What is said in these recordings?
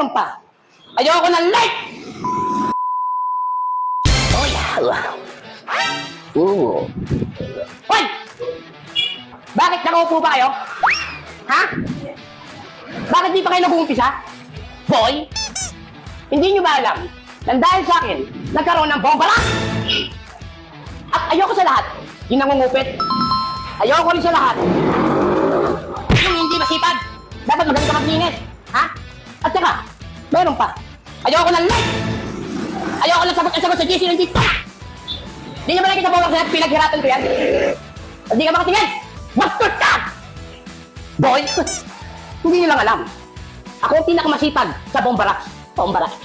Meron pa. Ayoko ng light! Oh, yeah. Hoy! Bakit nakaupo ba kayo? Ha? Bakit di pa kayo nag-uumpisa? Boy? Hindi nyo ba alam na dahil sa akin, nagkaroon ng bombara? At ayoko sa lahat, yung nangungupit. Ayoko rin sa lahat. Yung hindi masipag. Dapat magaling ka maglinis. Ha? At saka, meron pa. Ayoko ng light! Ayoko lang sagot sa GC ng dito. Di nyo ba nakikita po ako pinaghirapan ko yan? At di ka makatingin! Bastos ka! Boy, hindi nyo lang alam. Ako ang pinakamasipag sa Bombaraks. Bombaraks.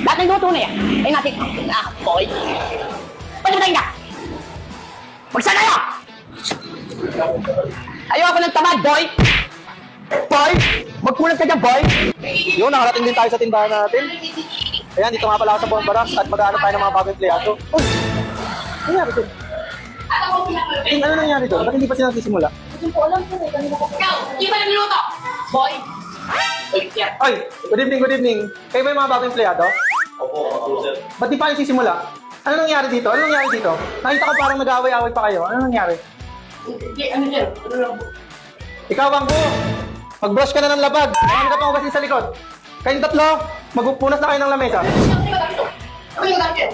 Lahat ng luto na yan ay natin. Boy. Pagkatayin ka! Magsanayo! Ayoko ng tamad, boy! Boy! Magkulang ka dyan, boy! Yun, nakarating din tayo sa tindahan natin. Ayan, dito nga pala ako sa Bombaraks at mag-aanap tayo ng mga bagong empleyado. Uy! Ano nangyari doon? Ano nangyari doon? Ba't hindi pa sila nagsisimula? Ikaw! Di ba nagluto? Boy! Oy! Good evening, good evening. Kayo ba yung mga bagong empleyado? Opo, sir. Ba't di pa kayo sisimula? Ano nangyari dito? Ano nangyari dito? Nakita ko parang nag-aaway-aaway pa kayo. Ano nangyari? Ano dyan? Ano lang? Ikaw, Bangko! Mag-brush ka na ng labag. Marami ka pang ugasin sa likod. Kayong tatlo, magpupunas na kayo ng lamesa. Ako yung dati.